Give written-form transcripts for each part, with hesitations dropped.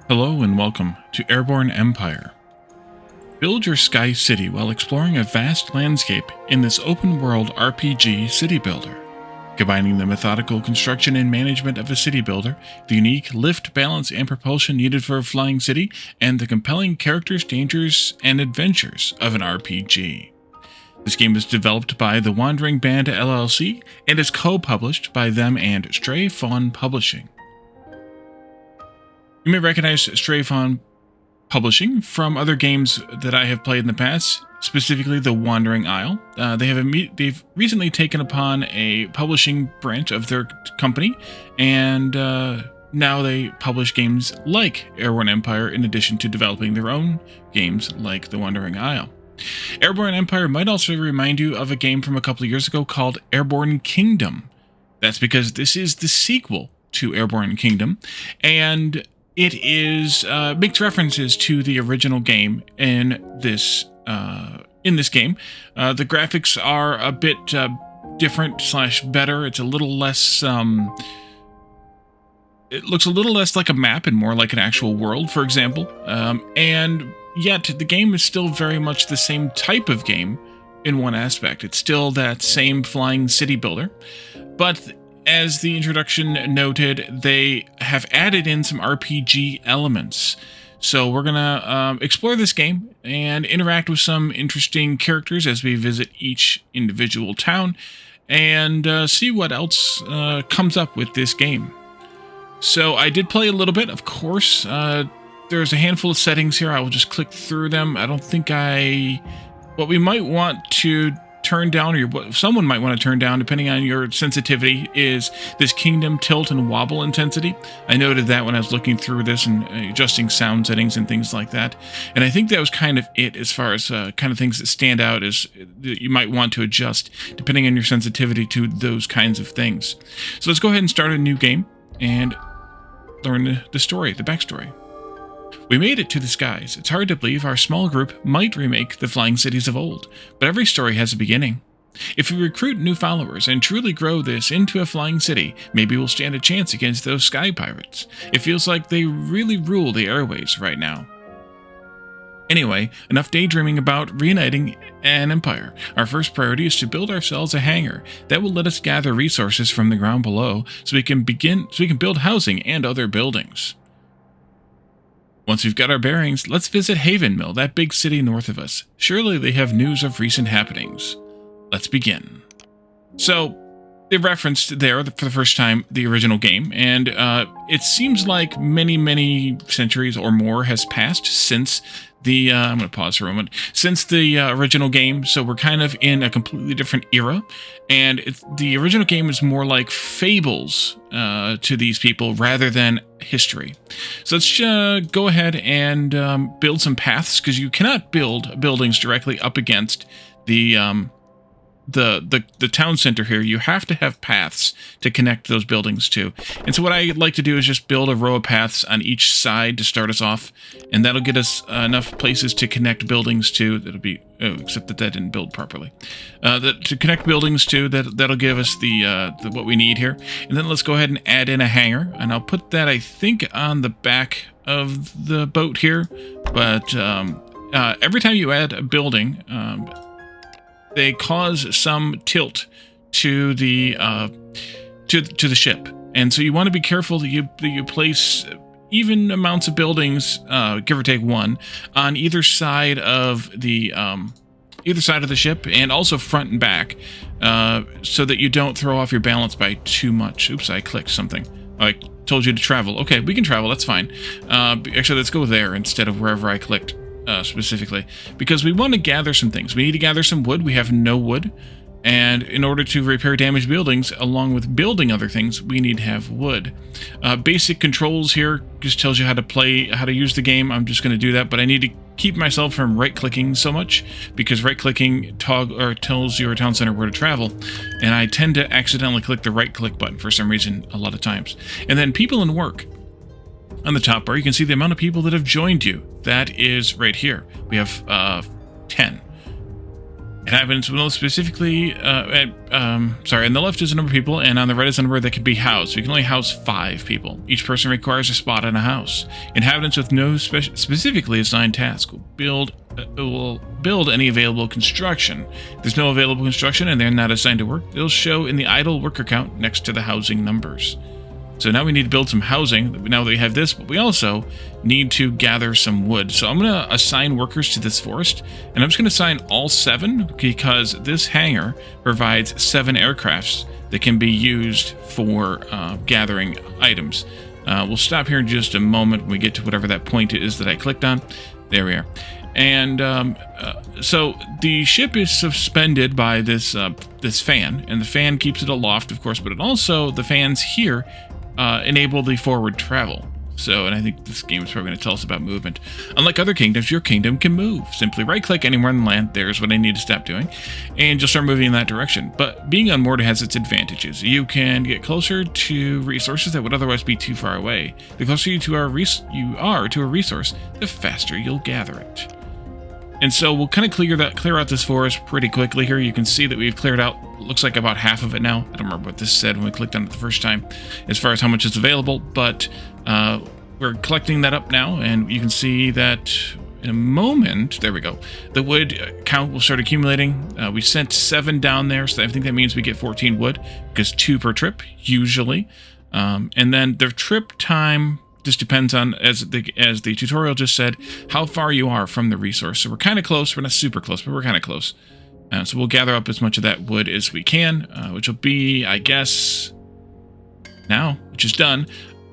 Hello and welcome to Airborne Empire. Build your sky city while exploring a vast landscape in this open-world RPG city builder. Combining the methodical construction and management of a city builder, the unique lift, balance, and propulsion needed for a flying city, and the compelling characters, dangers, and adventures of an RPG. This game is developed by The Wandering Band LLC and is co-published by them and Stray Fawn Publishing. You may recognize Stray Fawn Publishing from other games that I have played in the past, specifically The Wandering Isle. They've recently taken upon a publishing branch of their company, and now they publish games like Airborne Empire in addition to developing their own games like The Wandering Isle. Airborne Empire might also remind you of a game from a couple of years ago called Airborne Kingdom. That's because this is the sequel to Airborne Kingdom, and it makes references to the original game in this game. The graphics are a bit different / better. It's a little less. It looks a little less like a map and more like an actual world, for example. And yet the game is still very much the same type of game in one aspect. It's still that same flying city builder, but as the introduction noted, they have added in some RPG elements. So we're going to explore this game and interact with some interesting characters as we visit each individual town and see what else comes up with this game. So I did play a little bit, of course. There's a handful of settings here. I will just click through them. I don't think what we might want to turn down, or what someone might want to turn down, depending on your sensitivity, is this kingdom tilt and wobble intensity. I noted that when I was looking through this and adjusting sound settings and things like that. And I think that was kind of it as far as kind of things that stand out as that you might want to adjust depending on your sensitivity to those kinds of things. So let's go ahead and start a new game and learn the story, the backstory. We made it to the skies. It's hard to believe our small group might remake the flying cities of old, but every story has a beginning. If we recruit new followers and truly grow this into a flying city, maybe we'll stand a chance against those sky pirates. It feels like they really rule the airways right now. Anyway, enough daydreaming about reuniting an empire. Our first priority is to build ourselves a hangar that will let us gather resources from the ground below so we can build housing and other buildings. Once we've got our bearings, let's visit Havenmill, that big city north of us. Surely they have news of recent happenings. Let's begin. So, they referenced there for the first time the original game, and it seems like many centuries or more has passed since the, I'm going to pause for a moment, since the original game, so we're kind of in a completely different era, and the original game is more like fables to these people rather than history. So let's go ahead and build some paths, because you cannot build buildings directly up against the town center here. You have to have paths to connect those buildings to. And so what I like to do is just build a row of paths on each side to start us off, and that'll get us enough places to connect buildings to. That'll be except that didn't build properly. To connect buildings to, that'll give us the what we need here. And then let's go ahead and add in a hangar, and I'll put that, I think, on the back of the boat here. But every time you add a building, they cause some tilt to the to the ship, and so you want to be careful that you place even amounts of buildings, give or take one, on either side of the ship, and also front and back, so that you don't throw off your balance by too much. Oops, I clicked something. I told you to travel. Okay, we can travel. That's fine. Actually, let's go there instead of wherever I clicked. Specifically, because we want to gather some things. We need to gather some wood. We have no wood, and in order to repair damaged buildings, along with building other things, we need to have wood. Basic controls here just tells you how to use the game. I'm just going to do that, but I need to keep myself from right-clicking so much, because right-clicking tells your town center where to travel, and I tend to accidentally click the right-click button for some reason a lot of times. And then people and work. On the top bar, you can see the amount of people that have joined you. That is right here. We have 10. It happens most specifically, sorry, on the left is a number of people, and on the right is a number that can be housed. We can only house 5 people. Each person requires a spot in a house. Inhabitants with no specifically assigned task will build any available construction. If there's no available construction and they're not assigned to work, they'll show in the idle worker count next to the housing numbers. So now we need to build some housing, now that we have this, but we also need to gather some wood. So I'm going to assign workers to this forest, and I'm just going to assign all 7, because this hangar provides 7 aircrafts that can be used for gathering items. We'll stop here in just a moment when we get to whatever that point is that I clicked on. There we are. And so the ship is suspended by this this fan, and the fan keeps it aloft, of course, but it also, the fans here enable the forward travel. So, and I think this game is probably going to tell us about movement. Unlike other kingdoms, your kingdom can move. Simply right-click anywhere on the land, there's what I need to stop doing, and you'll start moving in that direction. But being unmoored has its advantages. You can get closer to resources that would otherwise be too far away. The closer you are to a resource, the faster you'll gather it. And so we'll kind of clear out this forest pretty quickly here. You can see that we've cleared out, looks like about half of it now. I don't remember what this said when we clicked on it the first time as far as how much is available, but we're collecting that up now, and you can see that in a moment, there we go, the wood count will start accumulating. We sent 7 down there, so I think that means we get 14 wood, because 2 per trip, usually. And then the trip time just depends on, as the tutorial just said, how far you are from the resource. So we're kind of close. We're not super close, but we're kind of close. So we'll gather up as much of that wood as we can, which will be, I guess, now, which is done.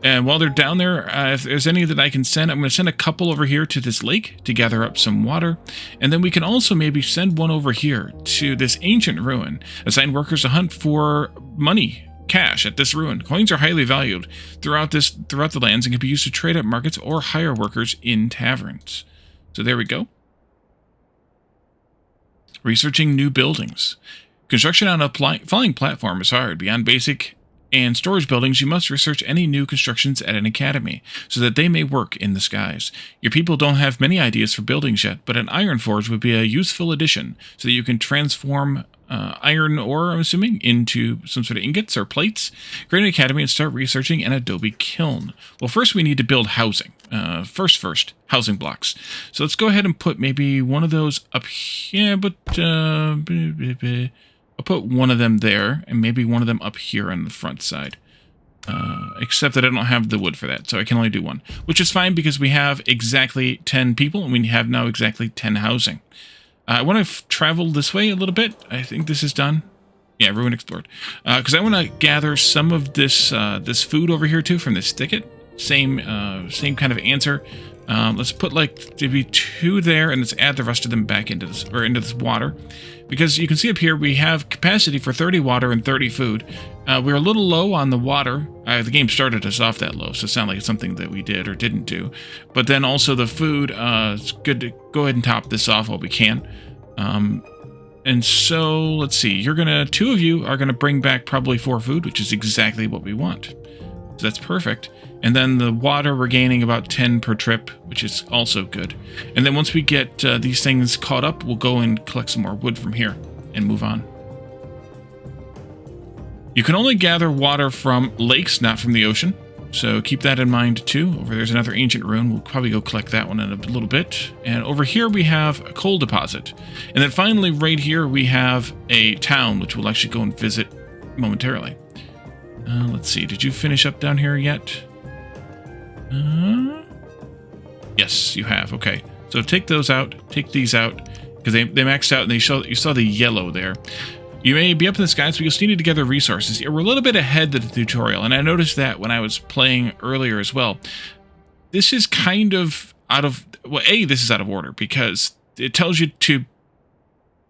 And while they're down there, if there's any that I can send, I'm going to send a couple over here to this lake to gather up some water. And then we can also maybe send one over here to this ancient ruin. Assign workers to hunt for money, cash at this ruin. Coins are highly valued throughout the lands and can be used to trade at markets or hire workers in taverns. So there we go. Researching new buildings. Construction on a flying platform is hard. Beyond basic and storage buildings, you must research any new constructions at an academy, so that they may work in the skies. Your people don't have many ideas for buildings yet, but an iron forge would be a useful addition, so that you can transform iron ore, I'm assuming, into some sort of ingots or plates. Create an academy and start researching an adobe kiln. Well, first we need to build housing. First, housing blocks. So let's go ahead and put maybe one of those up here, but I'll put one of them there, and maybe one of them up here on the front side. Except that I don't have the wood for that, so I can only do one. Which is fine, because we have exactly 10 people, and we have now exactly 10 housing. I want to travel this way a little bit. I think this is done. Yeah, ruin explored. Because I want to gather some of this this food over here, too, from this thicket. Same kind of answer. Let's put like maybe 2 there, and let's add the rest of them back into this water, because you can see up here we have capacity for 30 water and 30 food. We're a little low on the water. The game started us off that low, so it's not like it's something that we did or didn't do. But then also the food, it's good to go ahead and top this off while we can. And so let's see. 2 of you are gonna bring back probably 4 food, which is exactly what we want. So that's perfect. And then the water, we're gaining about 10 per trip, which is also good. And then once we get these things caught up, we'll go and collect some more wood from here and move on. You can only gather water from lakes, not from the ocean. So keep that in mind too. Over there's another ancient ruin. We'll probably go collect that one in a little bit. And over here we have a coal deposit. And then finally right here we have a town, which we'll actually go and visit momentarily. Let's see. Did you finish up down here yet? Yes, you have. Okay. So take those out. Take these out, because they maxed out, and you saw the yellow there. You may be up in the skies, but you'll still need to gather resources. Yeah, we're a little bit ahead of the tutorial, and I noticed that when I was playing earlier as well. This is kind of out of... Well, this is out of order, because it tells you to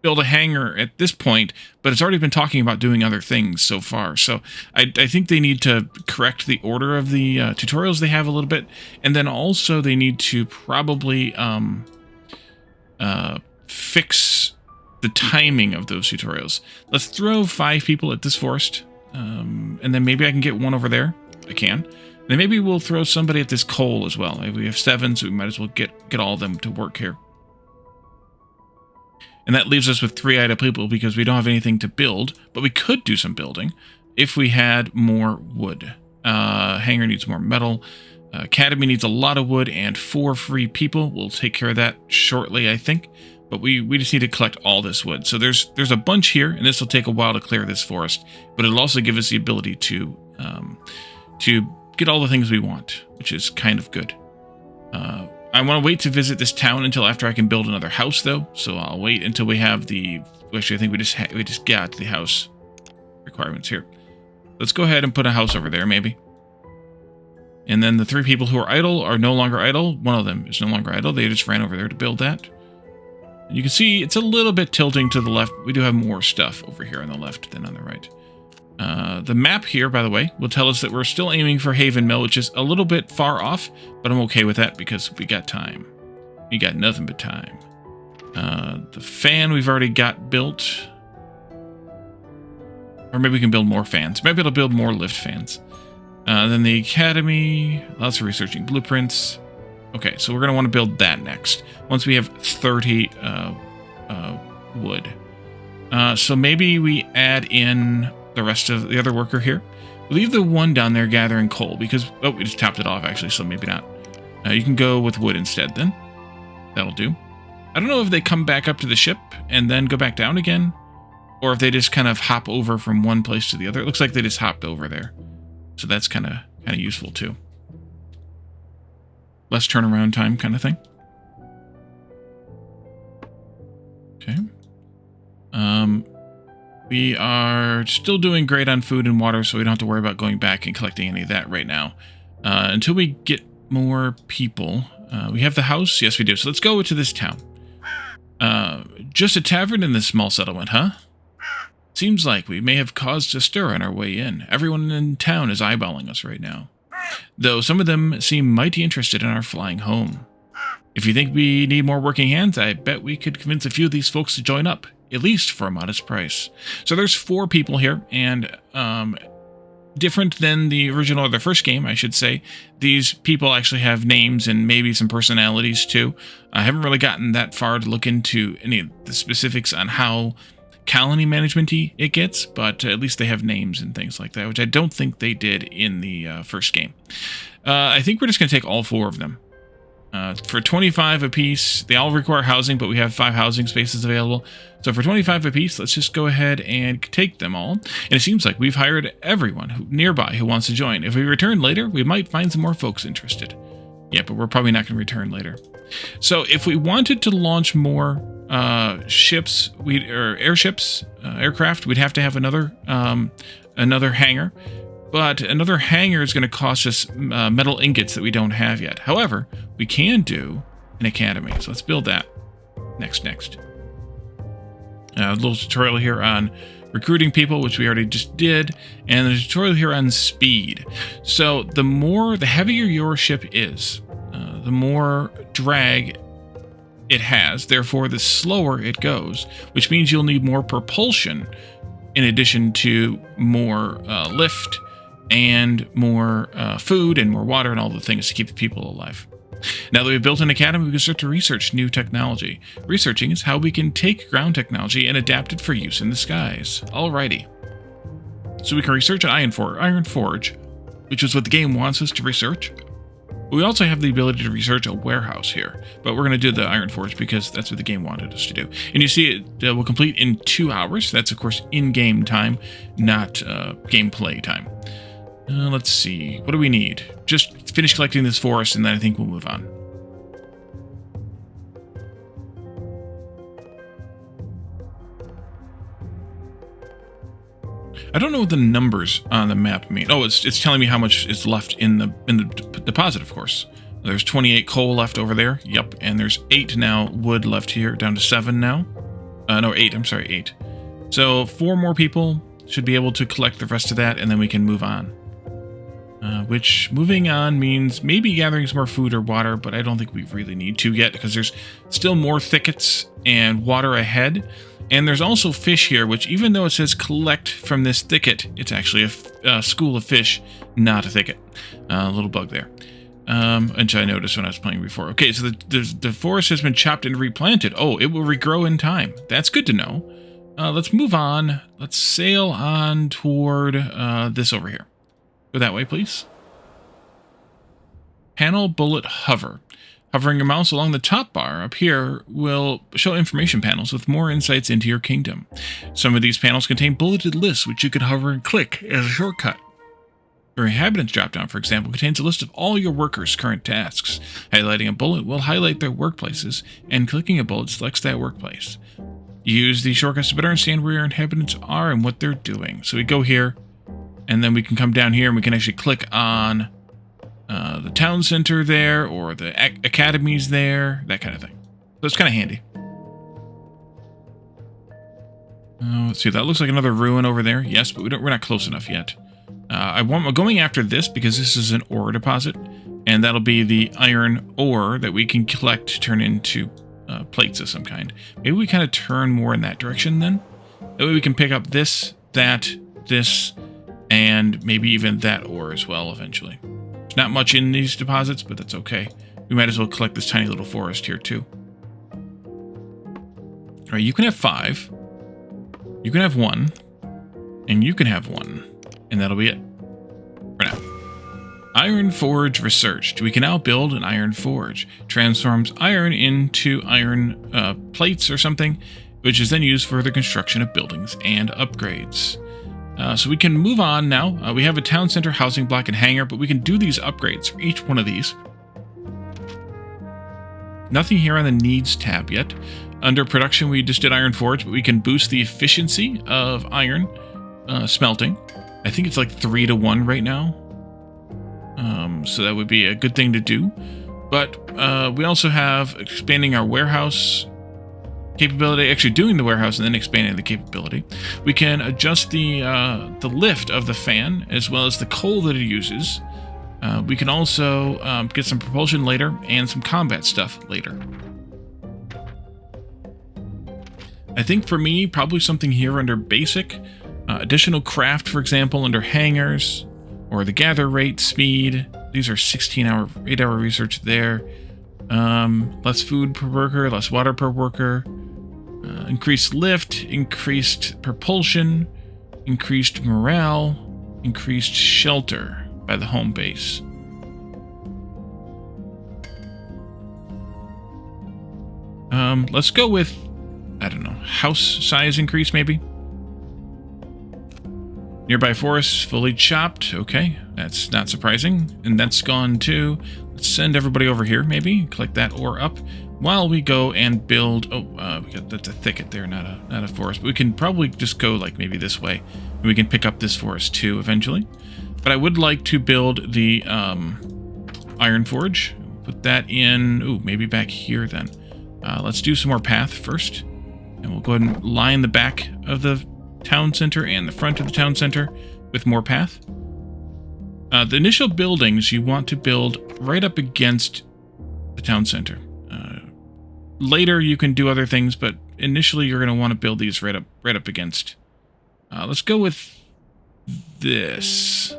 build a hangar at this point, but it's already been talking about doing other things so far. So I think they need to correct the order of the tutorials they have a little bit, and then also they need to probably fix the timing of those tutorials. Let's throw 5 people at this forest, and then maybe I can get one over there. I can. And then maybe we'll throw somebody at this coal as well. We have 7, so we might as well get all of them to work here. And that leaves us with 3 idle people because we don't have anything to build, but we could do some building if we had more wood. Hangar needs more metal. Academy needs a lot of wood and 4 free people. We'll take care of that shortly, I think. But we just need to collect all this wood. So there's a bunch here, and this will take a while to clear this forest. But it'll also give us the ability to get all the things we want, which is kind of good. I want to wait to visit this town until after I can build another house, though. So I'll wait until we have the... Actually, I think we just got the house requirements here. Let's go ahead and put a house over there, maybe. And then the 3 people who are idle are no longer idle. One of them is no longer idle. They just ran over there to build that. And you can see it's a little bit tilting to the left. We do have more stuff over here on the left than on the right. The map here, by the way, will tell us that we're still aiming for Haven Mill, which is a little bit far off, but I'm okay with that because we got time. We got nothing but time. The fan we've already got built. Or maybe we can build more fans. Maybe it'll build more lift fans. Then the Academy, lots of researching blueprints. Okay, so we're going to want to build that next, once we have 30 wood. So maybe we add in the rest of the other worker here. We'll leave the one down there gathering coal, because... Oh, we just topped it off, actually, so maybe not. You can go with wood instead, then. That'll do. I don't know if they come back up to the ship and then go back down again, or if they just kind of hop over from one place to the other. It looks like they just hopped over there. So that's kind of useful, too. Less turnaround time kind of thing. Okay. We are still doing great on food and water, so we don't have to worry about going back and collecting any of that right now. Until we get more people. We have the house? Yes, we do. So let's go to this town. Just a tavern in this small settlement, huh? Seems like we may have caused a stir on our way in. Everyone in town is eyeballing us right now. Though some of them seem mighty interested in our flying home. If you think we need more working hands, I bet we could convince a few of these folks to join up, at least for a modest price. So there's 4 people here, and different than the original or the first game, I should say. These people actually have names and maybe some personalities too. I haven't really gotten that far to look into any of the specifics on how colony management-y it gets, but at least they have names and things like that, which I don't think they did in the first game. I think we're just going to take all 4 of them. For 25 apiece, they all require housing, but we have 5 housing spaces available. So for 25 apiece, let's just go ahead and take them all. And it seems like we've hired everyone nearby who wants to join. If we return later, we might find some more folks interested. Yeah, but we're probably not going to return later. So if we wanted to launch more ships, aircraft, we'd have to have another hangar. But another hangar is going to cost us metal ingots that we don't have yet. However, we can do an academy. So let's build that next. A little tutorial here on recruiting people, which we already just did. And a tutorial here on speed. So the heavier your ship is, the more drag it has. Therefore, the slower it goes, which means you'll need more propulsion in addition to more lift and more food and more water and all the things to keep the people alive. Now that we've built an academy, we can start to research new technology. Researching is how we can take ground technology and adapt it for use in the skies. Alrighty. So we can research an iron forge, which is what the game wants us to research. We also have the ability to research a warehouse here, but we're going to do the iron forge because that's what the game wanted us to do. And you see it will complete in 2 hours. That's, of course, in-game time, not gameplay time. Let's see. What do we need? Just finish collecting this forest, and then I think we'll move on. I don't know what the numbers on the map mean. Oh, it's telling me how much is left in the deposit, of course. There's 28 coal left over there. Yep, and there's 8 now wood left here, down to 7 now. No, 8. I'm sorry, 8. So 4 more people should be able to collect the rest of that, and then we can move on. Which, moving on means maybe gathering some more food or water, but I don't think we really need to yet, because there's still more thickets and water ahead. And there's also fish here, which even though it says collect from this thicket, it's actually a school of fish, not a thicket. A little bug there. Which I noticed when I was playing before. Okay, so the forest has been chopped and replanted. Oh, it will regrow in time. That's good to know. Let's move on. Let's sail on toward this over here. Go that way, please. Panel bullet hover. Hovering your mouse along the top bar up here will show information panels with more insights into your kingdom. Some of these panels contain bulleted lists which you can hover and click as a shortcut. Your inhabitants dropdown, for example, contains a list of all your workers' current tasks. Highlighting a bullet will highlight their workplaces, and clicking a bullet selects that workplace. Use these shortcuts to better understand where your inhabitants are and what they're doing. So we go here, and then we can come down here and we can actually click on the town center there, or the academies there, that kind of thing. So it's kind of handy. Let's see, that looks like another ruin over there. Yes, but we're not close enough yet. I'm going after this because this is an ore deposit, and that'll be the iron ore that we can collect to turn into plates of some kind. Maybe we kind of turn more in that direction then. That way we can pick up this, that, this, and maybe even that ore as well eventually. There's not much in these deposits, but that's okay. We might as well collect this tiny little forest here too. All right, you can have 5. You can have 1. And you can have 1. And that'll be it for now. Iron Forge researched. We can now build an iron forge. Transforms iron into iron plates or something, which is then used for the construction of buildings and upgrades. So we can move on now. We have a town center, housing block, and hangar, but we can do these upgrades for each one of these. Nothing here on the needs tab yet. Under production, we just did iron forge, but we can boost the efficiency of iron smelting. I think it's like 3 to 1 right now. So that would be a good thing to do. But we also have expanding our warehouse capability, actually doing the warehouse and then expanding the capability. We can adjust the lift of the fan as well as the coal that it uses. We can also get some propulsion later and some combat stuff later. I think for me, probably something here under basic. Additional craft, for example, under hangars, or the gather rate, speed. These are 16-hour, 8-hour research there. Less food per worker, less water per worker. Increased lift, increased propulsion, increased morale, increased shelter by the home base. Let's go with, I don't know, house size increase maybe? Nearby forests fully chopped. Okay, that's not surprising. And that's gone too. Let's send everybody over here maybe. Collect that ore up while we go and build. That's a thicket there, not a forest. But we can probably just go like maybe this way. And we can pick up this forest too eventually. But I would like to build the iron forge. Put that in, maybe back here then. Let's do some more path first. And we'll go ahead and line the back of the town center and the front of the town center with more path. The initial buildings you want to build right up against the town center. Later you can do other things, but initially you're going to want to build these right up against. Let's go with this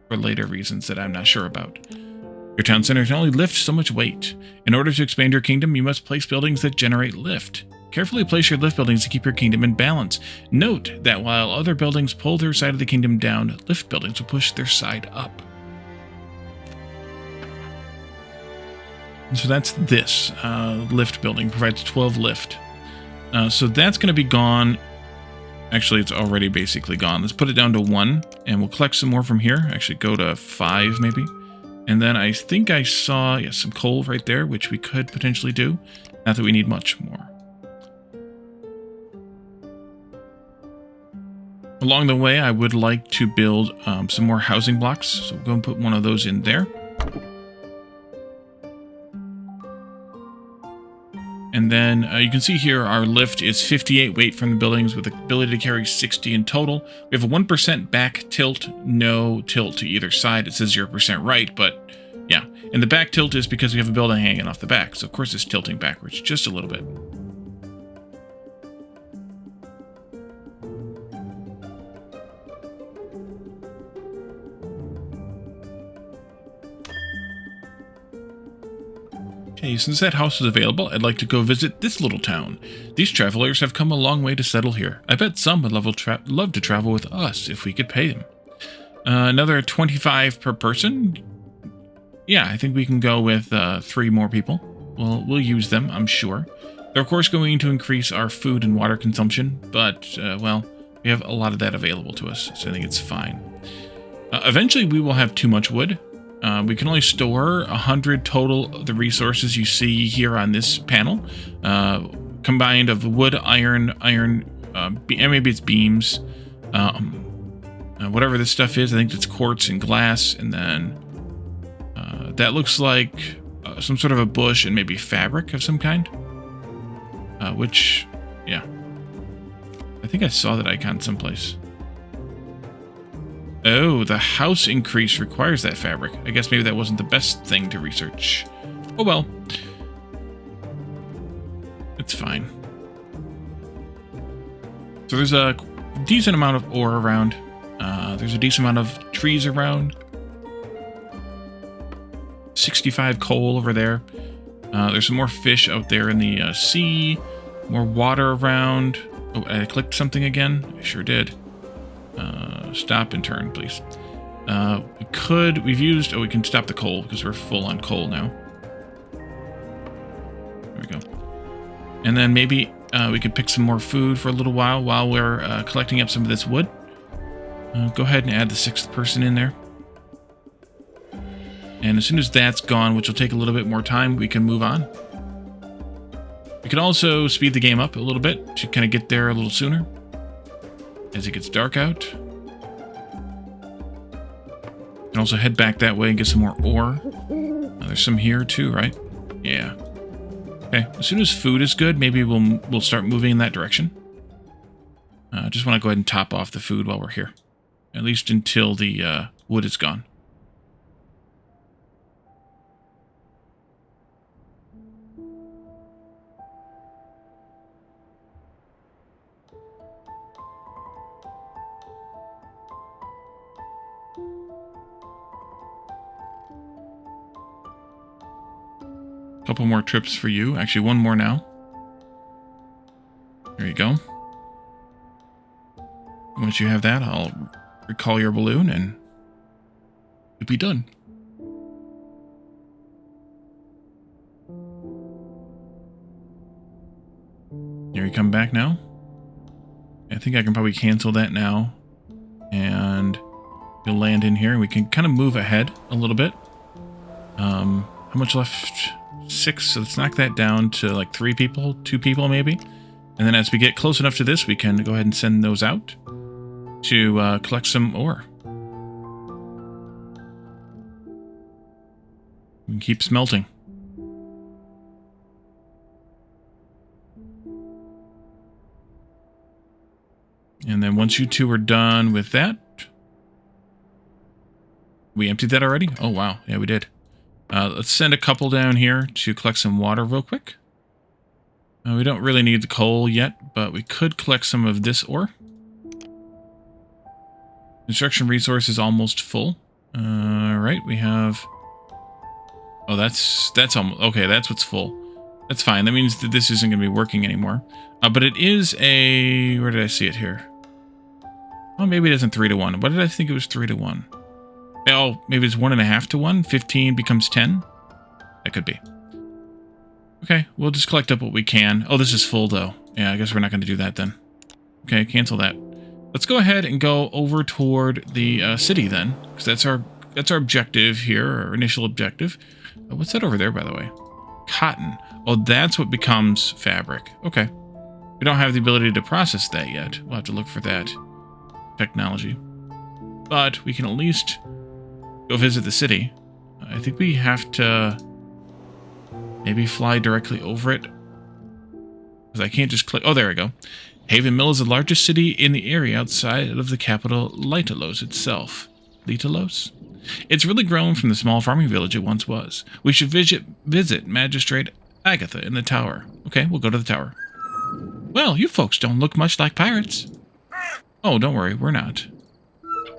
for later reasons that I'm not sure about. Your town center can only lift so much weight. In order to expand your kingdom, you must place buildings that generate lift. Carefully place your lift buildings to keep your kingdom in balance. Note that while other buildings pull their side of the kingdom down, lift buildings will push their side up. And so that's this. Lift building provides 12 lift. So that's going to be gone. Actually, it's already basically gone. Let's put it down to 1, and we'll collect some more from here. Actually, go to 5 maybe. And then I think I saw some coal right there, which we could potentially do. Not that we need much more. Along the way, I would like to build some more housing blocks, so we'll go and put one of those in there. And then you can see here our lift is 58 weight from the buildings with the ability to carry 60 in total. We have a 1% back tilt, no tilt to either side. It says 0% right, but yeah. And the back tilt is because we have a building hanging off the back, so of course it's tilting backwards just a little bit. Hey, since that house is available, I'd like to go visit this little town. These travelers have come a long way to settle here. I bet some would love to travel with us if we could pay them. Another 25 per person? Yeah, I think we can go with 3 more people. We'll use them, I'm sure. They're of course going to increase our food and water consumption, but, well, we have a lot of that available to us, so I think it's fine. Eventually we will have too much wood. We can only store 100 total of the resources you see here on this panel, combined of wood, iron, maybe it's beams, whatever this stuff is. I think it's quartz and glass, and then that looks like some sort of a bush and maybe fabric of some kind, which, yeah, I think I saw that icon someplace. Oh, the house increase requires that fabric. I guess maybe that wasn't the best thing to research. Oh well. It's fine. So there's a decent amount of ore around. There's a decent amount of trees around. 65 coal over there. There's some more fish out there in the sea. More water around. Oh, I clicked something again? I sure did. Stop and turn, please. We can stop the coal because we're full on coal now. There we go. And then maybe we could pick some more food for a little while we're collecting up some of this wood. Go ahead and add the 6th person in there. And as soon as that's gone, which will take a little bit more time, we can move on. We can also speed the game up a little bit to kind of get there a little sooner as it gets dark out. And also head back that way and get some more ore. There's some here too, right? Yeah. Okay, as soon as food is good, maybe we'll start moving in that direction. Just want to go ahead and top off the food while we're here. At least until the wood is gone. Couple more trips for you. Actually, one more now. There you go. Once you have that, I'll recall your balloon and it'll be done. Here you come back now. I think I can probably cancel that now. And you'll land in here and we can kind of move ahead a little bit. How much left? 6, so let's knock that down to like 3 people, 2 people maybe. And then as we get close enough to this, we can go ahead and send those out to collect some ore. We can keep smelting. And then once you 2 are done with that, we emptied that already? Oh wow, yeah we did. Let's send a couple down here to collect some water real quick. We don't really need the coal yet, but we could collect some of this ore. Construction resource is almost full. Right, we have... Oh, that's almost... Okay, that's what's full. That's fine. That means that this isn't going to be working anymore. But it is a... Where did I see it here? Oh, maybe it isn't 3 to 1. What did I think it was 3 to 1? Oh, maybe it's 1.5 to 1. 15 becomes 10. That could be. Okay, we'll just collect up what we can. Oh, this is full though. Yeah, I guess we're not going to do that then. Okay, cancel that. Let's go ahead and go over toward the city then, because that's our objective here, our initial objective. What's that over there, by the way? Cotton. Oh, that's what becomes fabric. Okay. We don't have the ability to process that yet. We'll have to look for that technology. But we can at least go visit the city. I think we have to maybe fly directly over it, because I can't just click. Oh, there we go. Haven Mill is the largest city in the area outside of the capital, Litalos itself. Litalos? It's really grown from the small farming village it once was. We should visit Magistrate Agatha in the tower. Okay, we'll go to the tower. Well, you folks don't look much like pirates. Oh, don't worry, we're not.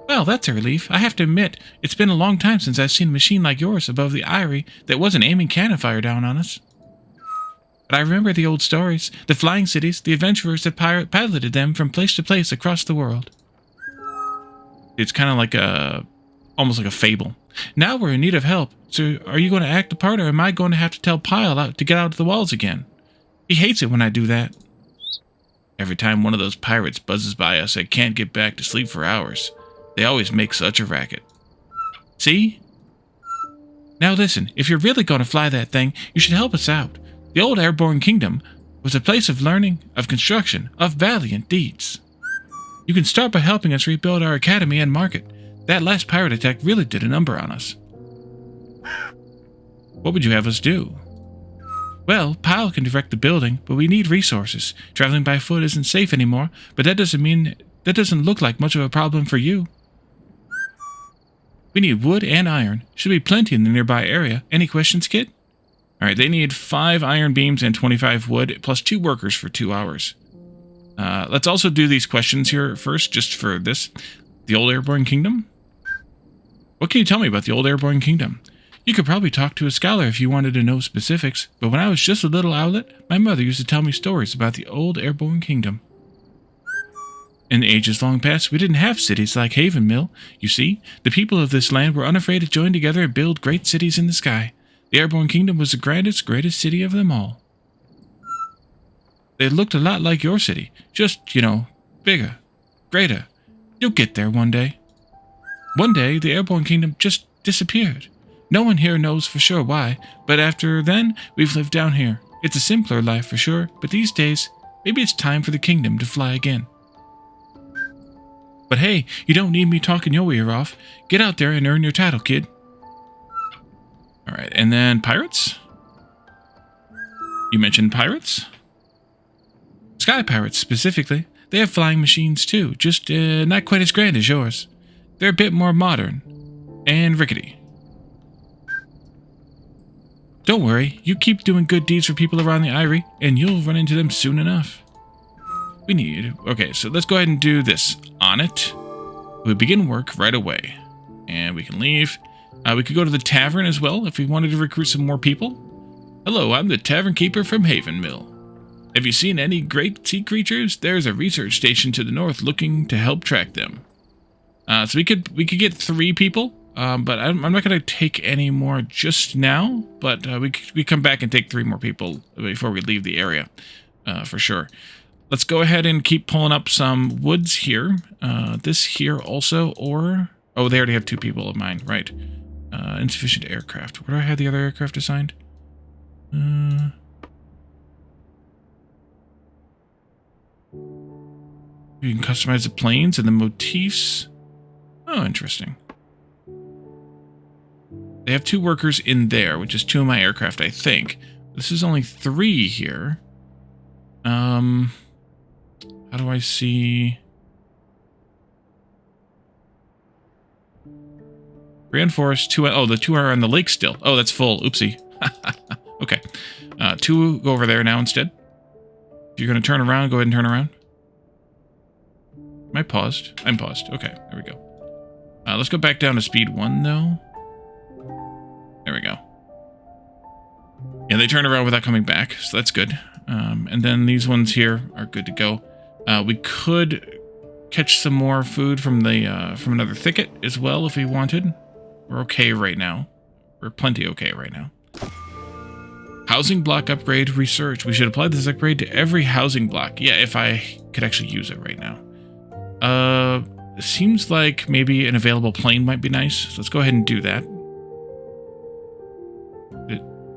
Well, that's a relief. I have to admit, it's been a long time since I've seen a machine like yours above the eyrie that wasn't aiming cannon fire down on us. But I remember the old stories, the flying cities, the adventurers that piloted them from place to place across the world. It's kind of like almost like a fable. Now we're in need of help, so are you going to act the part, or am I going to have to tell Pyle out to get out of the walls again? He hates it when I do that. Every time one of those pirates buzzes by us, I can't get back to sleep for hours. They always make such a racket. See? Now listen, if you're really going to fly that thing, you should help us out. The old Airborne Kingdom was a place of learning, of construction, of valiant deeds. You can start by helping us rebuild our academy and market. That last pirate attack really did a number on us. What would you have us do? Well, Pyle can direct the building, but we need resources. Traveling by foot isn't safe anymore, but that doesn't look like much of a problem for you. We need wood and iron. Should be plenty in the nearby area. Any questions, kid? Alright, they need 5 iron beams and 25 wood, plus 2 workers for 2 hours. Let's also do these questions here first, just for this. The Old Airborne Kingdom? What can you tell me about the Old Airborne Kingdom? You could probably talk to a scholar if you wanted to know specifics, but when I was just a little owlet, my mother used to tell me stories about the Old Airborne Kingdom. In the ages long past, we didn't have cities like Haven Mill. You see, the people of this land were unafraid to join together and build great cities in the sky. The Airborne Kingdom was the greatest city of them all. They looked a lot like your city, just, bigger, greater. You'll get there one day. One day, the Airborne Kingdom just disappeared. No one here knows for sure why, but after then, we've lived down here. It's a simpler life for sure, but these days, maybe it's time for the kingdom to fly again. But hey, you don't need me talking your ear off. Get out there and earn your title, kid. Alright, and then pirates? You mentioned pirates? Sky pirates, specifically. They have flying machines too, just not quite as grand as yours. They're a bit more modern. And rickety. Don't worry, you keep doing good deeds for people around the eyrie, and you'll run into them soon enough. Okay, so let's go ahead and do this. On it. We begin work right away. And we can leave. We could go to the tavern as well if we wanted to recruit some more people. Hello, I'm the tavern keeper from Haven Mill. Have you seen any great sea creatures? There's a research station to the north looking to help track them. So we could get 3 people, but I'm not going to take any more just now. But we come back and take 3 more people before we leave the area, for sure. Let's go ahead and keep pulling up some woods here. This here also, or... Oh, they already have 2 people of mine, right. Insufficient aircraft. Where do I have the other aircraft assigned? You can customize the planes and the motifs. Oh, interesting. They have 2 workers in there, which is 2 of my aircraft, I think. This is only 3 here. How do I see... Reinforced 2... Oh, the 2 are on the lake still. Oh, that's full. Oopsie. Okay. 2 go over there now instead. If you're going to turn around, go ahead and turn around. Am I paused? I'm paused. Okay, there we go. Let's go back down to speed 1, though. There we go. Yeah, they turned around without coming back, so that's good. And then these ones here are good to go. We could catch some more food from the from another thicket as well if we wanted. We're okay right now. We're plenty okay right now. Housing block upgrade research. We should apply this upgrade to every housing block. Yeah, if I could actually use it right now. It seems like maybe an available plane might be nice. So let's go ahead and do that.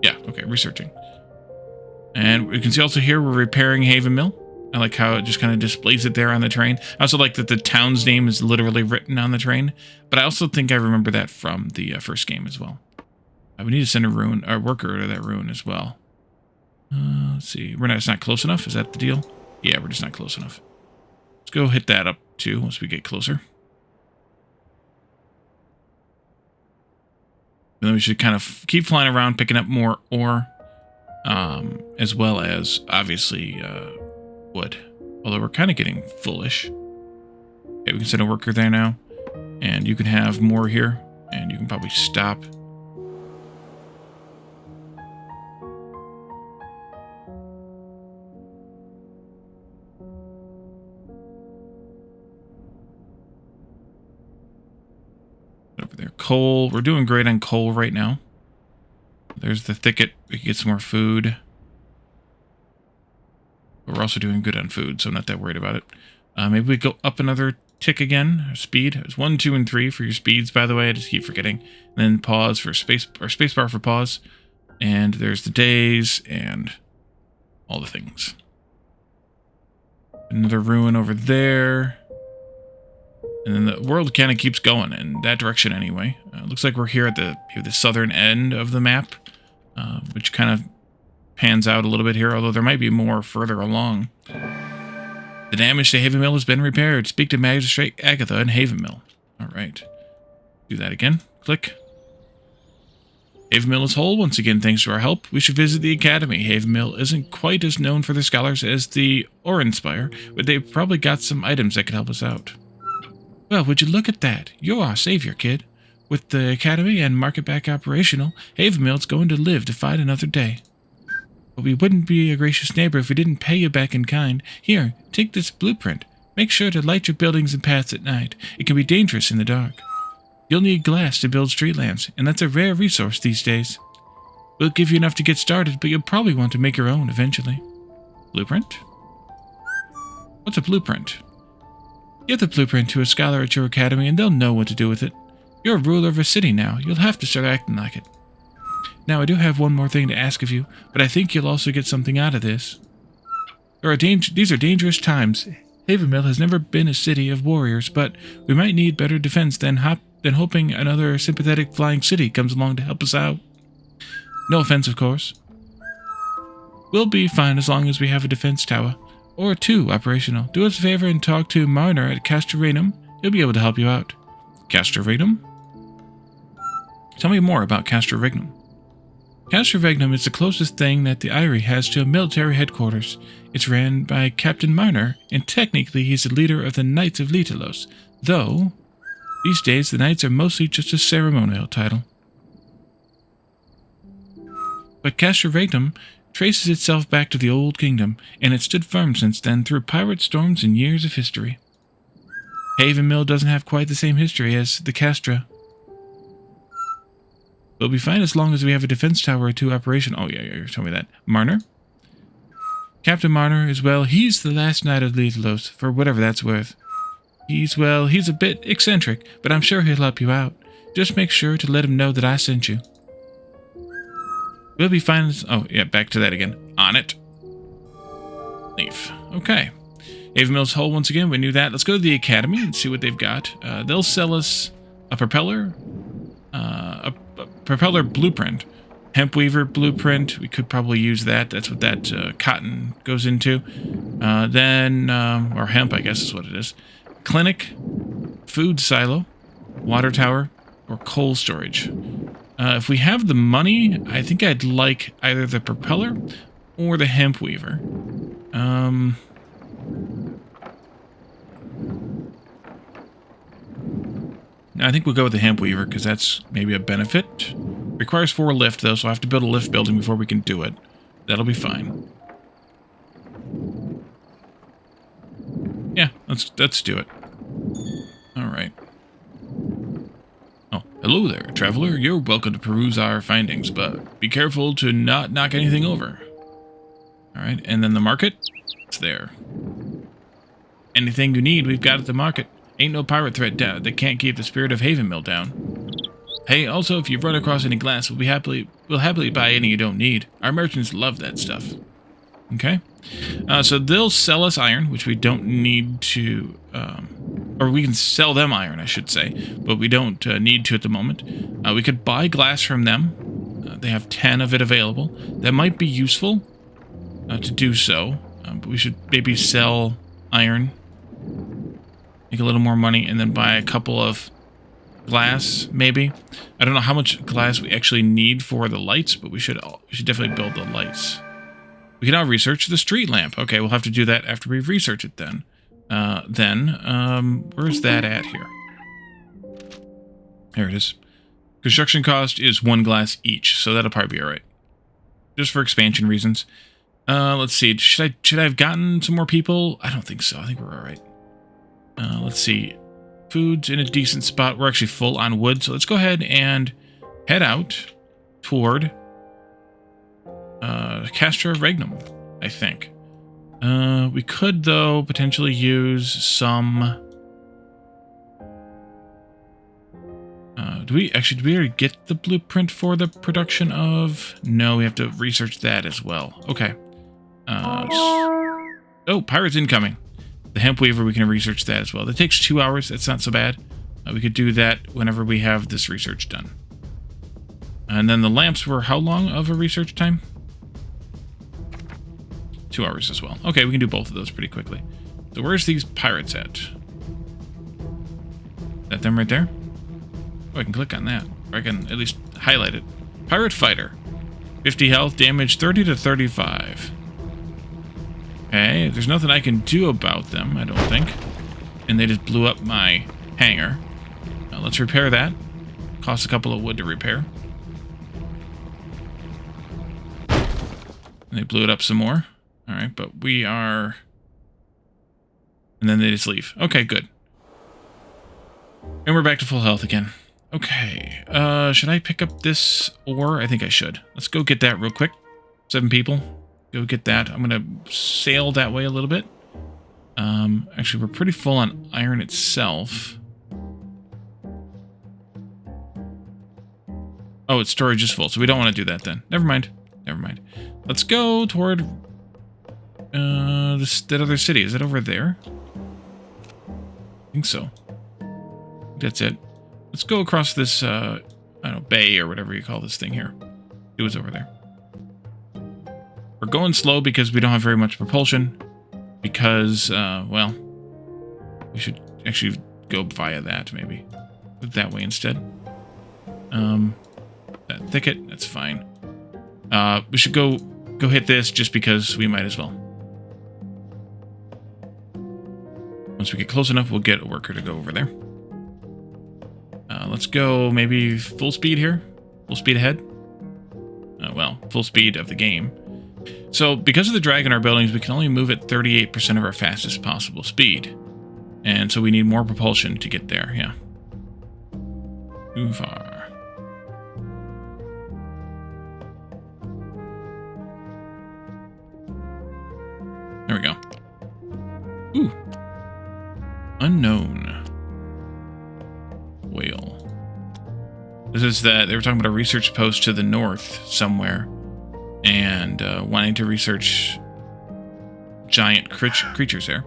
Yeah, okay, researching. And we can see also here we're repairing Haven Mill. I like how it just kind of displays it there on the train. I also like that the town's name is literally written on the train. But I also think I remember that from the first game as well. We need to send a worker to that ruin as well. Let's see. It's not close enough? Is that the deal? Yeah, we're just not close enough. Let's go hit that up too once we get closer. And then we should kind of keep flying around, picking up more ore. As well as, obviously, wood. Although we're kind of getting foolish. Okay, we can send a worker there now. And you can have more here, and you can probably stop. Over there, coal. We're doing great on coal right now. There's the thicket. We can get some more food. But we're also doing good on food, so I'm not that worried about it. Maybe we go up another tick again. Speed. It's 1, 2, and 3 for your speeds, by the way. I just keep forgetting. And then pause for space, or space bar for pause. And there's the days and all the things. Another ruin over there. And then the world kind of keeps going in that direction anyway. Looks like we're here at the southern end of the map, which kind of pans out a little bit here, although there might be more further along. The damage to Haven Mill has been repaired. Speak to Magistrate Agatha in Haven Mill. All right. Do that again. Click. Haven Mill is whole once again thanks to our help. We should visit the Academy. Haven Mill isn't quite as known for their scholars as the Orinspire, but they've probably got some items that could help us out. Well, would you look at that? You're our savior, kid. With the Academy and Market back operational, Haven Mill's going to live to fight another day. But we wouldn't be a gracious neighbor if we didn't pay you back in kind. Here, take this blueprint. Make sure to light your buildings and paths at night. It can be dangerous in the dark. You'll need glass to build street lamps, and that's a rare resource these days. We'll give you enough to get started, but you'll probably want to make your own eventually. Blueprint? What's a blueprint? Give the blueprint to a scholar at your academy and they'll know what to do with it. You're a ruler of a city now. You'll have to start acting like it. Now, I do have one more thing to ask of you, but I think you'll also get something out of this. These are dangerous times. Haven Mill has never been a city of warriors, but we might need better defense than hoping another sympathetic flying city comes along to help us out. No offense, of course. We'll be fine as long as we have a defense tower. Or 2 operational. Do us a favor and talk to Marner at Castorenum. He'll be able to help you out. Castorenum? Tell me more about Castorenum. Castorenum is the closest thing that the Eyrie has to a military headquarters. It's ran by Captain Marner, and technically he's the leader of the Knights of Litalos, though these days the Knights are mostly just a ceremonial title. But Castorenum traces itself back to the Old Kingdom, and it's stood firm since then through pirate storms and years of history. Haven Mill doesn't have quite the same history as the Castra. We'll be fine as long as we have a defense tower or 2 operational. Oh, yeah, you told me that. Marner? Captain Marner is, well, he's the last knight of Litalos, for whatever that's worth. He's a bit eccentric, but I'm sure he'll help you out. Just make sure to let him know that I sent you. We'll be fine as... Oh, yeah, back to that again. On it. Leave. Okay. Haven Mill's whole once again. We knew that. Let's go to the Academy and see what they've got. They'll sell us a propeller. A propeller blueprint. Hemp weaver blueprint. We could probably use that. That's what that cotton goes into. Or hemp, I guess is what it is. Clinic. Food silo. Water tower. Or coal storage. If we have the money, I think I'd like either the propeller or the hemp weaver. I think we'll go with the hemp weaver because that's maybe a benefit. Requires 4 lift though, so I have to build a lift building before we can do it. That'll be fine. Yeah, let's do it. All right. Oh, hello there, traveler. You're welcome to peruse our findings, but be careful to not knock anything over. All right, and then the market. It's there. Anything you need, we've got at the market. Ain't no pirate threat down that can't keep the spirit of Haven Mill down. Hey, also, if you run across any glass, we'll happily buy any you don't need. Our merchants love that stuff. Okay? So they'll sell us iron, which we don't need to... or we can sell them iron, I should say, but we don't need to at the moment. We could buy glass from them. They have 10 of it available. That might be useful to do so, but we should maybe sell iron, make a little more money, and then buy a couple of glass, maybe. I don't know how much glass we actually need for the lights, but we should definitely build the lights. We can now research the street lamp. Okay, we'll have to do that after we research it then. Where's that at here? There it is. Construction cost is 1 glass each, so that'll probably be all right. Just for expansion reasons. Let's see. Should I have gotten some more people? I don't think so. I think we're all right. Let's see. Food's in a decent spot. We're actually full on wood, so let's go ahead and head out toward Castra Regnum, I think. We could, though, potentially use some... Did we already get the blueprint for the production of... No, we have to research that as well. Okay. Oh, pirates incoming. The hemp weaver, we can research that as well. That takes 2 hours. That's not so bad. We could do that whenever we have this research done. And then the lamps were how long of a research time? 2 hours as well. Okay, we can do both of those pretty quickly. So where's these pirates at? Is that them right there? Oh, I can click on that. Or I can at least highlight it. Pirate fighter. 50 health, damage 30 to 35. Okay, there's nothing I can do about them, I don't think. And they just blew up my hangar. Now let's repair that. Costs a couple of wood to repair. And they blew it up some more. Alright, but we are... And then they just leave. Okay, good. And we're back to full health again. Okay, should I pick up this ore? I think I should. Let's go get that real quick. 7 people. Go get that. I'm going to sail that way a little bit. Actually, we're pretty full on iron itself. Oh, its storage is full, so we don't want to do that then. Never mind. Never mind. Let's go toward that other city. Is it over there? I think so. That's it. Let's go across this, I don't know, bay or whatever you call this thing here. It was over there. We're going slow because we don't have very much propulsion. Because, well, we should actually go via that, maybe. That way instead. That thicket, that's fine. We should go hit this just because we might as well. Once we get close enough, we'll get a worker to go over there. Let's go maybe full speed here. Full speed ahead. Well, full speed of the game. So, because of the drag in our buildings, we can only move at 38% of our fastest possible speed. And so we need more propulsion to get there, yeah. Too far. There we go. Ooh. Unknown. Whale. This is that they were talking about a research post to the north somewhere, and wanting to research giant creatures there.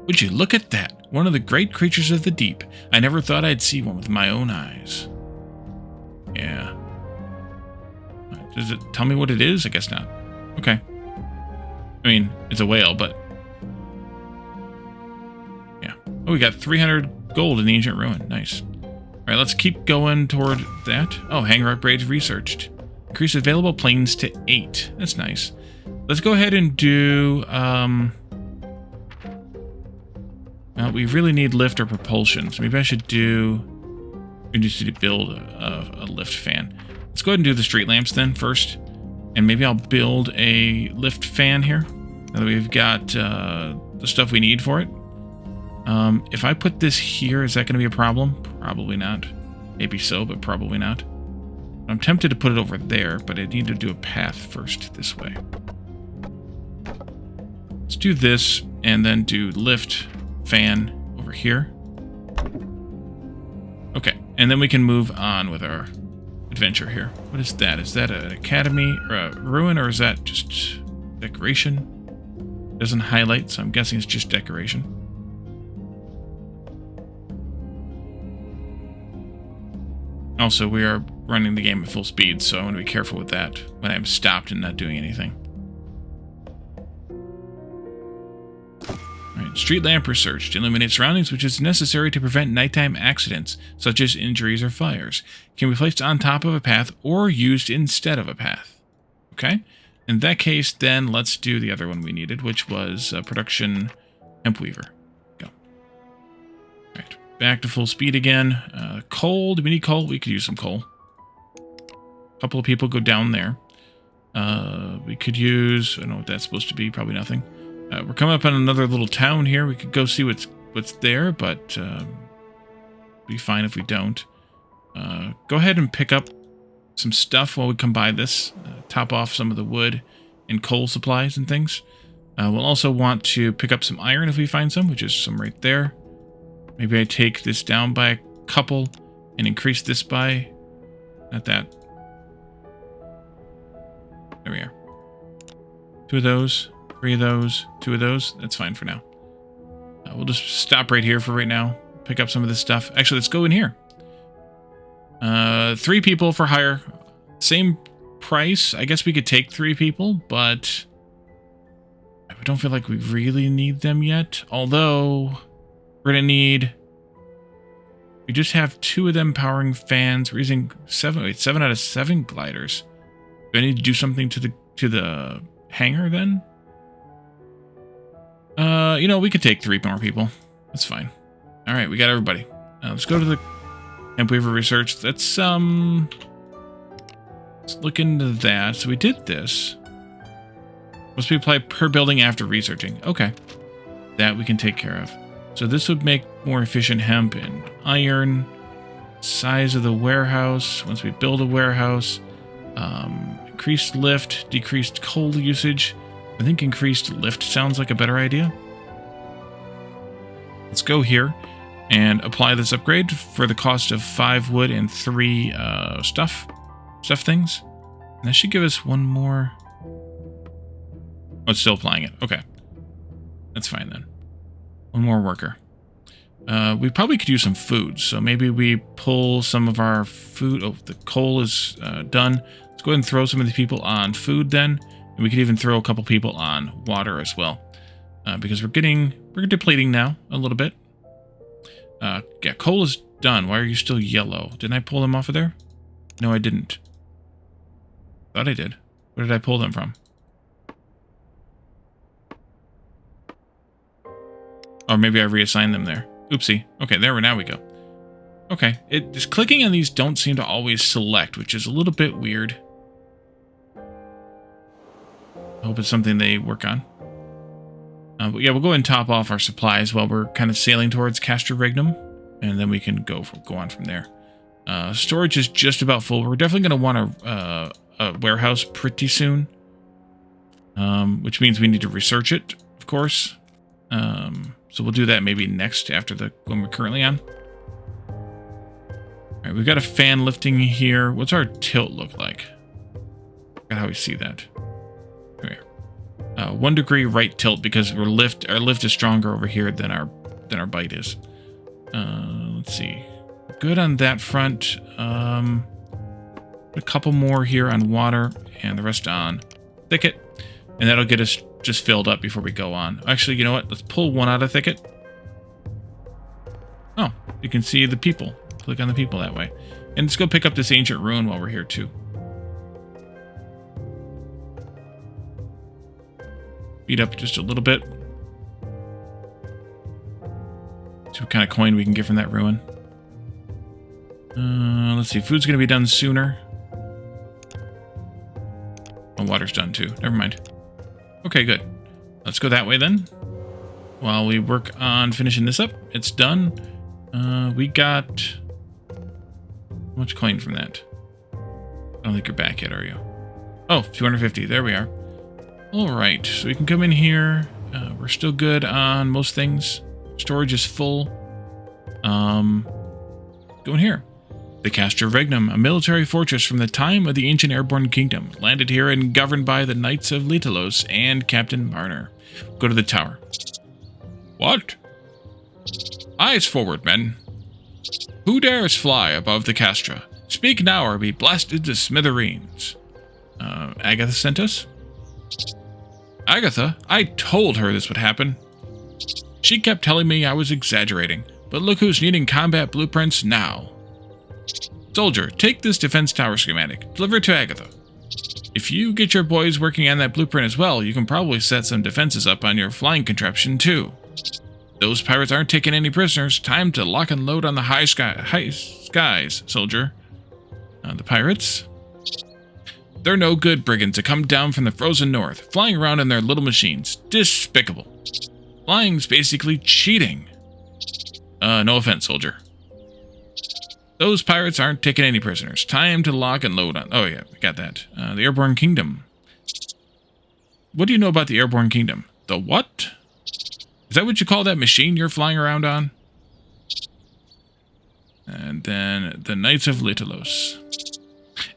Would you look at that? One of the great creatures of the deep. I never thought I'd see one with my own eyes. Yeah. Does it tell me what it is? I guess not. Okay. I mean, it's a whale, but... yeah. Oh, we got 300 gold in the ancient ruin. Nice. All right, let's keep going toward that. Oh, hangar upgrades researched. Increase available planes to 8. That's nice. Let's go ahead and do... we really need lift or propulsion, so maybe I should do... we just need to build a lift fan. Let's go ahead and do the street lamps then first. And maybe I'll build a lift fan here. Now that we've got the stuff we need for it. If I put this here, is that going to be a problem? Probably not. Maybe so, but probably not. I'm tempted to put it over there, but I need to do a path first this way. Let's do this, and then do lift fan over here. Okay, and then we can move on with our adventure here. What is that? Is that an academy or a ruin, or is that just decoration? Doesn't highlight, so I'm guessing it's just decoration. Also, we are running the game at full speed, so I want to be careful with that when I'm stopped and not doing anything. Alright, street lamp researched. Illuminate surroundings, which is necessary to prevent nighttime accidents, such as injuries or fires. Can be placed on top of a path or used instead of a path. Okay? In that case, then let's do the other one we needed, which was production hemp weaver. Go. Alright. back to full speed again. Coal. Do we need coal? We could use some coal. A couple of people go down there. We could use... I don't know what that's supposed to be. Probably nothing. We're coming up on another little town here. We could go see what's there, but be fine if we don't. Go ahead and pick up some stuff while we come by this. Top off some of the wood and coal supplies and things. We'll also want to pick up some iron if we find some, which is some right there. Maybe I take this down by a couple and increase this by... Not that. There we are. 2 of those, 3 of those, 2 of those. That's fine for now. We'll just stop right here for right now. Pick up some of this stuff. Actually, let's go in here. 3 people for hire. Same price. I guess we could take 3 people, but I don't feel like we really need them yet. Although we're gonna need... We just have 2 of them powering fans. We're using 7 out of 7 gliders. Do I need to do something to the hangar then? You know, we could take 3 more people. That's fine. All right, we got everybody. Let's go to the Hemp Weaver Research. Let's look into that. So we did this. Must be applied per building after researching. Okay. That we can take care of. So this would make more efficient hemp and iron. Size of the warehouse. Once we build a warehouse. Increased lift, decreased coal usage. I think increased lift sounds like a better idea. Let's go here and apply this upgrade for the cost of 5 wood and 3 stuff things. And that should give us 1 more. Oh, it's still applying it. Okay. That's fine then. 1 more worker. We probably could use some food, so maybe we pull some of our food. Oh, the coal is done. Let's go ahead and throw some of these people on food then. And we could even throw a couple people on water as well. Because we're depleting now a little bit. Yeah, coal is done. Why are you still yellow? Didn't I pull them off of there? No, I didn't. Thought I did. Where did I pull them from? Or maybe I reassigned them there. Oopsie. Okay, now we go. Okay, just clicking on these don't seem to always select, which is a little bit weird. I hope it's something they work on. But yeah, we'll go ahead and top off our supplies while we're kind of sailing towards Castor Regnum, and then we can go on from there. Storage is just about full. We're definitely going to want a warehouse pretty soon, which means we need to research it, of course. So we'll do that maybe next after the one we're currently on. All right, we've got a fan lifting here. What's our tilt look like? Look at how we see that. Here. 1 degree right tilt because our lift is stronger over here than our bite is. Let's see. Good on that front. A couple more here on water and the rest on thicket, and that'll get us just filled up before we go on. Actually, you know what? Let's pull 1 out of thicket. Oh, you can see the people. Click on the people that way. And let's go pick up this ancient ruin while we're here too. Speed up just a little bit. See what kind of coin we can get from that ruin. Let's see. Food's going to be done sooner. Oh, water's done too. Never mind. Okay, good. Let's go that way then. While we work on finishing this up. It's done. We got... How much coin from that? I don't think you're back yet, are you? Oh, 250. There we are. Alright, so we can come in here. We're still good on most things. Storage is full. Go in here. The Castor Regnum, a military fortress from the time of the ancient Airborne Kingdom, landed here and governed by the Knights of Litalos and Captain Marner. Go to the tower. What? Eyes forward, men. Who dares fly above the Castra? Speak now or be blasted to smithereens. Agatha sent us? Agatha? I told her this would happen. She kept telling me I was exaggerating, but look who's needing combat blueprints now. Soldier, take this defense tower schematic. Deliver it to Agatha. If you get your boys working on that blueprint as well, you can probably set some defenses up on your flying contraption too. Those pirates aren't taking any prisoners. Time to lock and load on the high skies, soldier. The pirates? They're no good brigands that come down from the frozen north, flying around in their little machines. Despicable. Flying's basically cheating. No offense, soldier. Those pirates aren't taking any prisoners. Time to lock and load on... Oh, yeah, we got that. The Airborne Kingdom. What do you know about the Airborne Kingdom? The what? Is that what you call that machine you're flying around on? And then the Knights of Litalos.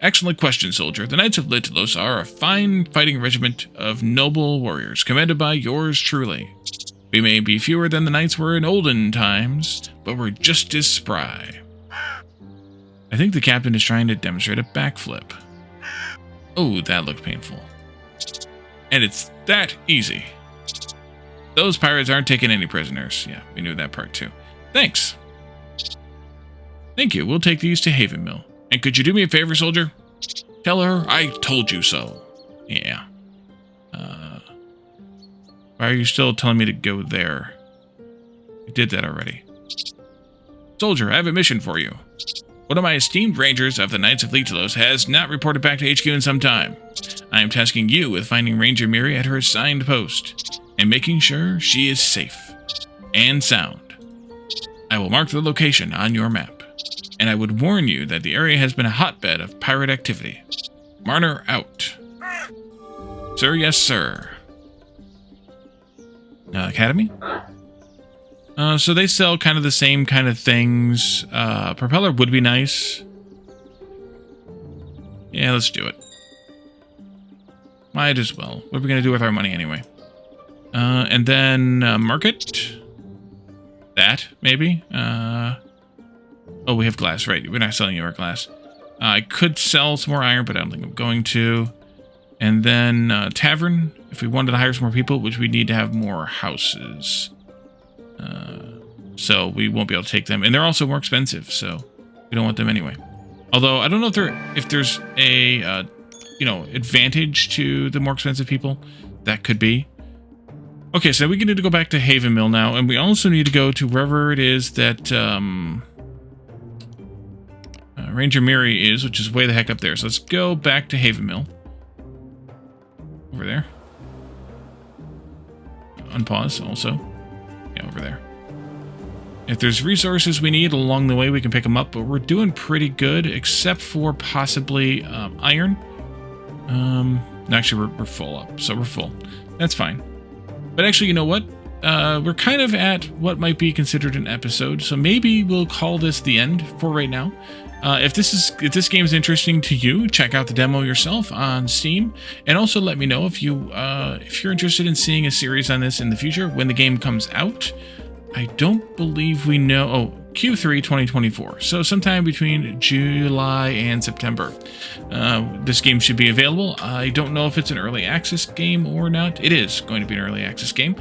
Excellent question, soldier. The Knights of Litalos are a fine fighting regiment of noble warriors, commanded by yours truly. We may be fewer than the knights were in olden times, but we're just as spry. I think the captain is trying to demonstrate a backflip. Oh, that looked painful. And it's that easy. Those pirates aren't taking any prisoners. Yeah, we knew that part too. Thanks. Thank you. We'll take these to Haven Mill. And could you do me a favor, soldier? Tell her I told you so. Yeah. Why are you still telling me to go there? You did that already. Soldier, I have a mission for you. One of my esteemed rangers of the Knights of Litalos has not reported back to HQ in some time. I am tasking you with finding Ranger Miri at her assigned post and making sure she is safe and sound. I will mark the location on your map, and I would warn you that the area has been a hotbed of pirate activity. Marner out. Sir, yes, sir. Academy? So they sell kind of the same kind of things. Propeller would be nice. Yeah, let's do it. Might as well. What are we going to do with our money anyway? And then market. That, maybe. Oh, we have glass, right. We're not selling you our glass. I could sell some more iron, but I don't think I'm going to. And then tavern, if we wanted to hire some more people, which we need to have more houses. So we won't be able to take them. And they're also more expensive, so we don't want them anyway. Although, I don't know if there's a, advantage to the more expensive people. That could be. Okay, so we need to go back to Haven Mill now, and we also need to go to wherever it is that Ranger Miri is, which is way the heck up there. So let's go back to Haven Mill. Over there. Unpause also. Yeah, over there. If there's resources we need along the way, we can pick them up, but we're doing pretty good, except for possibly iron. Actually, we're full up, so we're full. That's fine. But actually, you know what? We're kind of at what might be considered an episode, so maybe we'll call this the end for right now. If this game is interesting to you, check out the demo yourself on Steam, and also let me know if you're interested in seeing a series on this in the future when the game comes out. I don't believe we know. Oh, Q3 2024. So sometime between July and September. This game should be available. I don't know if it's an early access game or not. It is going to be an early access game.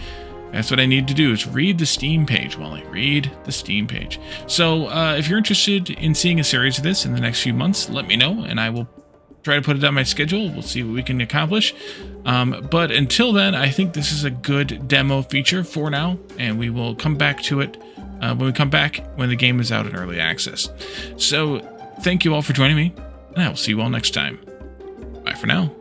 That's what I need to do, is read the Steam page, Wally. Read the Steam page. So if you're interested in seeing a series of this in the next few months, let me know, and I will try to put it on my schedule. We'll see what we can accomplish. But until then, I think this is a good demo feature for now, and we will come back to it when we come back when the game is out in early access. So thank you all for joining me, and I will see you all next time. Bye for now.